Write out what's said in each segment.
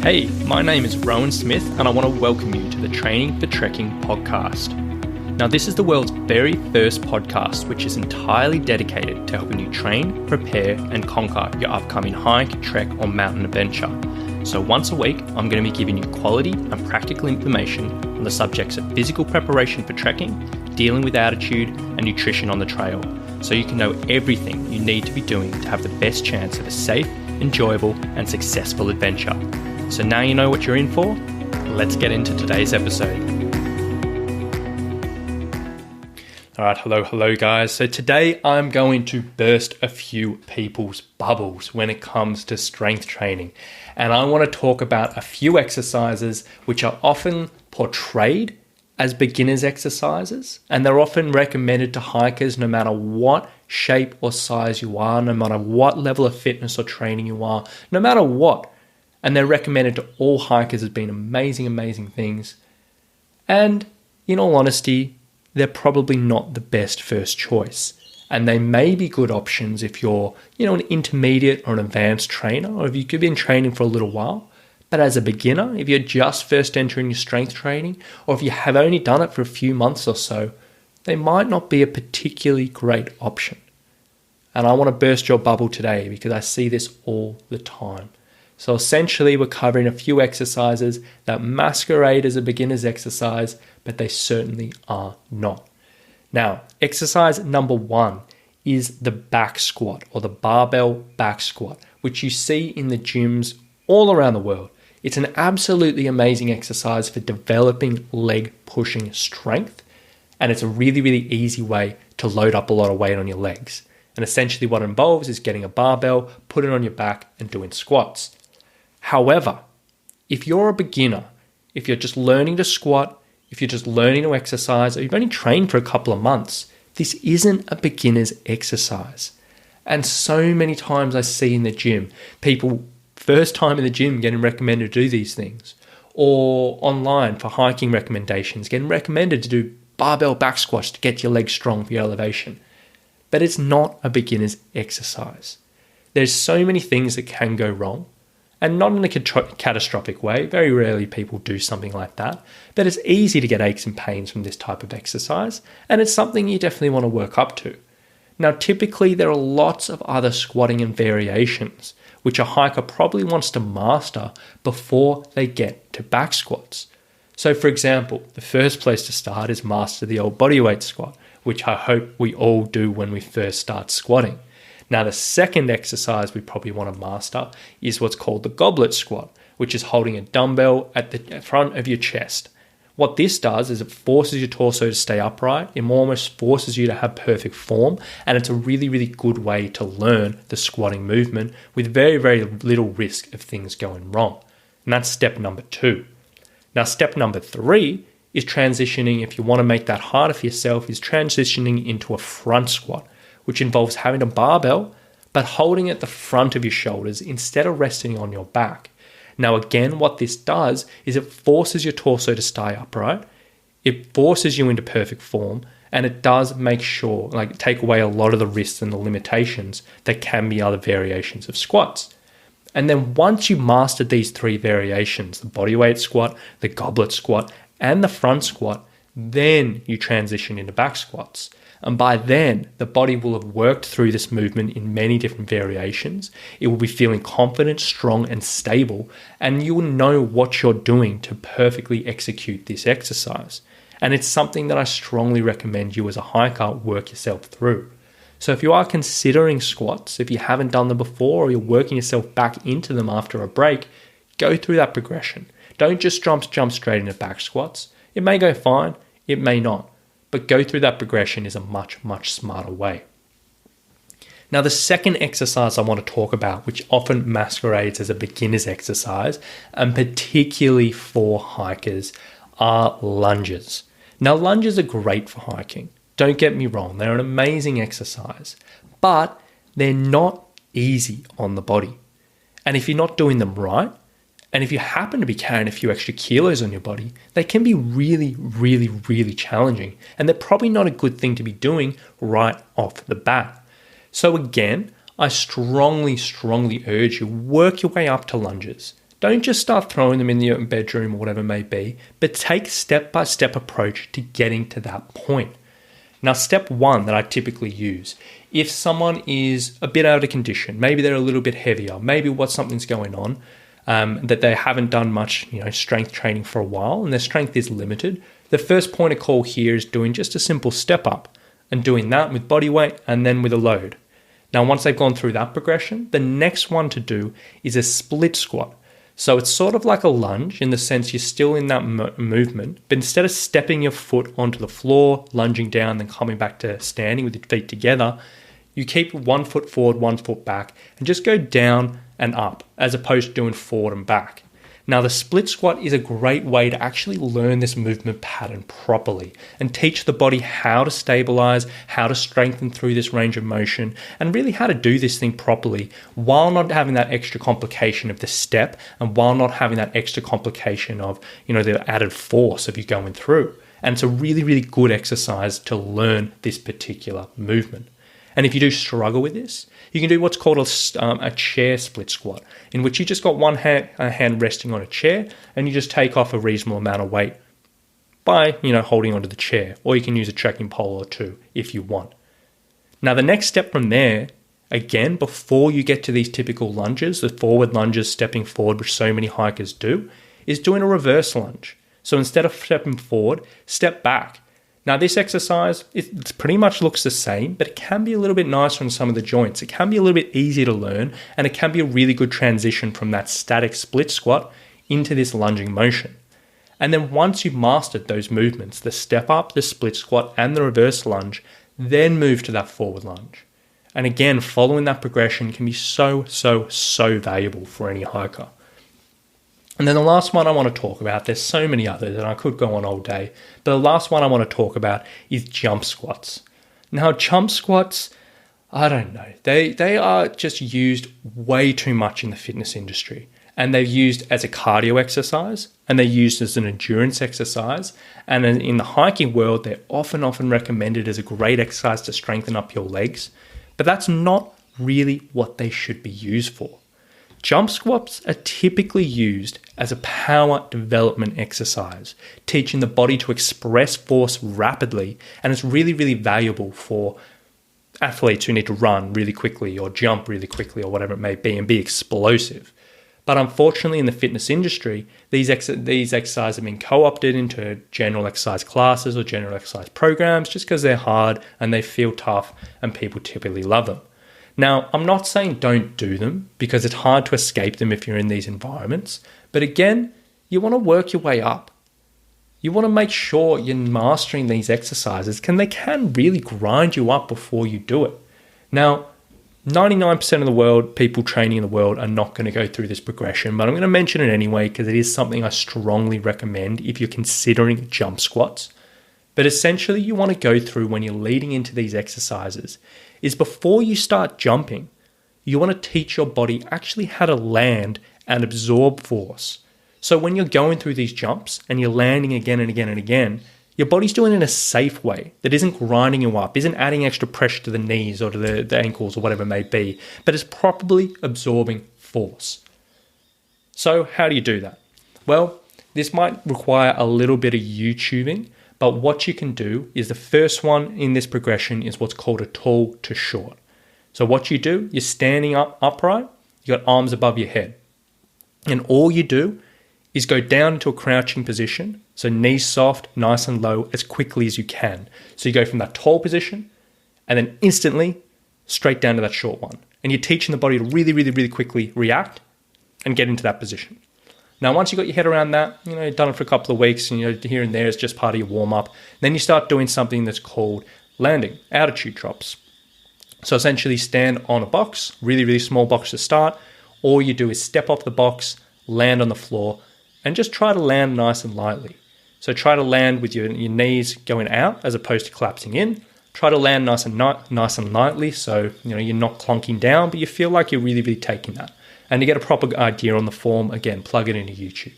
Hey, my name is Rowan Smith and I want to welcome you to the Training for Trekking podcast. Now, this is the world's very first podcast which is entirely dedicated to helping you train, prepare and conquer your upcoming hike, trek or mountain adventure. So once a week, I'm going to be giving you quality and practical information on the subjects of physical preparation for trekking, dealing with altitude and nutrition on the trail, so you can know everything you need to be doing to have the best chance of a safe, enjoyable and successful adventure. So now you know what you're in for. Let's get into today's episode. All right, hello guys. So today I'm going to burst a few people's bubbles when it comes to strength training. And I want to talk about a few exercises which are often portrayed as beginners exercises. And they're often recommended to hikers no matter what shape or size you are, no matter what level of fitness or training you are, no matter what. And they're recommended to all hikers as being amazing things. And in all honesty, they're probably not the best first choice. And they may be good options if you're, an intermediate or an advanced trainer, or if you've been training for a little while. But as a beginner, if you're just first entering your strength training, or if you have only done it for a few months or so, they might not be a particularly great option. And I want to burst your bubble today because I see this all the time. So essentially, we're covering a few exercises that masquerade as a beginner's exercise, but they certainly are not. Now, exercise number 1 is the back squat or the barbell back squat, which you see in the gyms all around the world. It's an absolutely amazing exercise for developing leg pushing strength, and it's a really easy way to load up a lot of weight on your legs. And essentially what it involves is getting a barbell, put it on your back and doing squats. However, if you're a beginner, if you're just learning to squat, if you're just learning to exercise, or you've only trained for a couple of months, this isn't a beginner's exercise. And so many times I see in the gym, people first time in the gym getting recommended to do these things, or online for hiking recommendations, getting recommended to do barbell back squats to get your legs strong for your elevation. But it's not a beginner's exercise. There's so many things that can go wrong. And not in a catastrophic way. Very rarely people do something like that. But it's easy to get aches and pains from this type of exercise. And it's something you definitely want to work up to. Now, typically there are lots of other squatting and variations which a hiker probably wants to master before they get to back squats. So for example, the first place to start is master the old bodyweight squat, which I hope we all do when we first start squatting. Now, the second exercise we probably want to master is what's called the goblet squat, which is holding a dumbbell at the front of your chest. What this does is it forces your torso to stay upright. It almost forces you to have perfect form, and it's a really good way to learn the squatting movement with very little risk of things going wrong. And that's step number 2. Now, step number 3 is transitioning, if you want to make that harder for yourself, is transitioning into a front squat, which involves having a barbell, but holding at the front of your shoulders instead of resting on your back. Now again, what this does is it forces your torso to stay upright, it forces you into perfect form, and it does make sure, take away a lot of the risks and the limitations that can be other variations of squats. And then once you've mastered these 3 variations, the bodyweight squat, the goblet squat, and the front squat, then you transition into back squats. And by then, the body will have worked through this movement in many different variations. It will be feeling confident, strong, and stable, and you will know what you're doing to perfectly execute this exercise. And it's something that I strongly recommend you as a hiker work yourself through. So if you are considering squats, if you haven't done them before, or you're working yourself back into them after a break, go through that progression. Don't just jump straight into back squats. It may go fine, it may not. But go through that progression is a much smarter way. Now, the second exercise I want to talk about, which often masquerades as a beginner's exercise, and particularly for hikers, are lunges. Now, lunges are great for hiking. Don't get me wrong, they're an amazing exercise, but they're not easy on the body. And if you're not doing them right, and if you happen to be carrying a few extra kilos on your body, they can be really challenging. And they're probably not a good thing to be doing right off the bat. So again, I strongly urge you, work your way up to lunges. Don't just start throwing them in your bedroom or whatever it may be, but take step-by-step approach to getting to that point. Now, step one that I typically use, if someone is a bit out of condition, maybe they're a little bit heavier, maybe something's going on, that they haven't done much, strength training for a while and their strength is limited, the first point of call here is doing just a simple step up and doing that with body weight and then with a load. Now, once they've gone through that progression, the next one to do is a split squat. So it's sort of like a lunge in the sense you're still in that movement, but instead of stepping your foot onto the floor, lunging down, then coming back to standing with your feet together, you keep 1 foot forward, 1 foot back, and just go down and up, as opposed to doing forward and back. Now, the split squat is a great way to actually learn this movement pattern properly and teach the body how to stabilize, how to strengthen through this range of motion, and really how to do this thing properly while not having that extra complication of the step and while not having that extra complication of, the added force of you going through. And it's a really, really good exercise to learn this particular movement. And if you do struggle with this, you can do what's called a chair split squat, in which you just got one hand resting on a chair and you just take off a reasonable amount of weight by, holding onto the chair. Or you can use a trekking pole or two if you want. Now, the next step from there, again, before you get to these typical lunges, the forward lunges, stepping forward, which so many hikers do, is doing a reverse lunge. So instead of stepping forward, step back. Now, this exercise, it pretty much looks the same, but it can be a little bit nicer on some of the joints. It can be a little bit easier to learn, and it can be a really good transition from that static split squat into this lunging motion. And then once you've mastered those movements, the step up, the split squat, and the reverse lunge, then move to that forward lunge. And again, following that progression can be so valuable for any hiker. And then the last one I want to talk about, there's so many others and I could go on all day, but the last one I want to talk about is jump squats. Now, jump squats, I don't know, they are just used way too much in the fitness industry. And they're used as a cardio exercise and they're used as an endurance exercise. And in the hiking world, they're often recommended as a great exercise to strengthen up your legs. But that's not really what they should be used for. Jump squats are typically used as a power development exercise, teaching the body to express force rapidly, and it's really, really valuable for athletes who need to run really quickly or jump really quickly or whatever it may be and be explosive. But unfortunately, in the fitness industry, these exercises have been co-opted into general exercise classes or general exercise programs just because they're hard and they feel tough and people typically love them. Now, I'm not saying don't do them because it's hard to escape them if you're in these environments. But again, you want to work your way up. You want to make sure you're mastering these exercises because they can really grind you up before you do it. Now, 99% of the world, people training in the world are not going to go through this progression, but I'm going to mention it anyway because it is something I strongly recommend if you're considering jump squats. But essentially, you want to go through when you're leading into these exercises is before you start jumping, you want to teach your body actually how to land and absorb force. So when you're going through these jumps and you're landing again and again and again, your body's doing it in a safe way that isn't grinding you up, isn't adding extra pressure to the knees or to the ankles or whatever it may be, but is properly absorbing force. So how do you do that? Well, this might require a little bit of YouTubing, but what you can do is the first one in this progression is what's called a tall to short. So what you do, you're standing up upright, you got arms above your head. And all you do is go down into a crouching position, so knees soft, nice and low, as quickly as you can. So you go from that tall position and then instantly straight down to that short one. And you're teaching the body to really, really, really quickly react and get into that position. Now, once you've got your head around that, you've done it for a couple of weeks and here and there is just part of your warm-up. Then you start doing something that's called landing, altitude drops. So essentially stand on a box, really, really small box to start. All you do is step off the box, land on the floor, and just try to land nice and lightly. So try to land with your knees going out as opposed to collapsing in. Try to land nice and lightly so you're not clunking down, but you feel like you're really, really taking that. And to get a proper idea on the form, again, plug it into YouTube.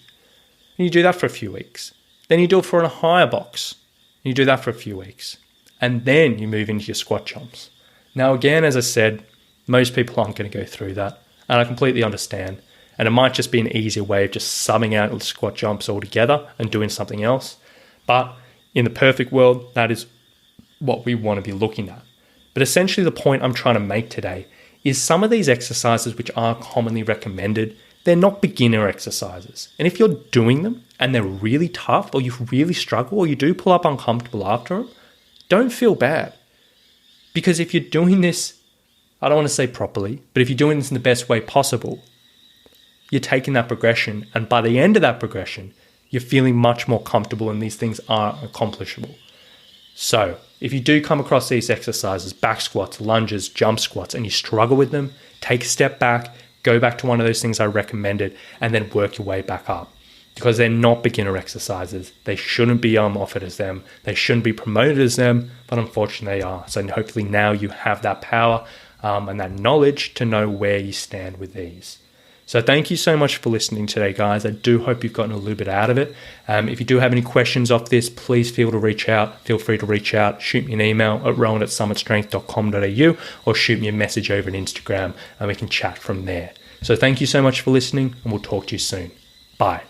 And you do that for a few weeks. Then you do it for a higher box. You do that for a few weeks. And then you move into your squat jumps. Now, again, as I said, most people aren't going to go through that. And I completely understand. And it might just be an easier way of just subbing out squat jumps altogether and doing something else. But in the perfect world, that is what we want to be looking at. But essentially the point I'm trying to make today is some of these exercises which are commonly recommended, they're not beginner exercises. And if you're doing them and they're really tough, or you really struggle, or you do pull up uncomfortable after them, don't feel bad. Because if you're doing this, I don't want to say properly, but if you're doing this in the best way possible, you're taking that progression, and by the end of that progression, you're feeling much more comfortable and these things are accomplishable. So if you do come across these exercises, back squats, lunges, jump squats, and you struggle with them, take a step back, go back to one of those things I recommended, and then work your way back up. Because they're not beginner exercises. They shouldn't be offered as them. They shouldn't be promoted as them, but unfortunately they are. So hopefully now you have that power and that knowledge to know where you stand with these. So thank you so much for listening today, guys. I do hope you've gotten a little bit out of it. If you do have any questions off this, please feel free to reach out. Shoot me an email at rowan@summitstrength.com.au or shoot me a message over on Instagram and we can chat from there. So thank you so much for listening, and we'll talk to you soon. Bye.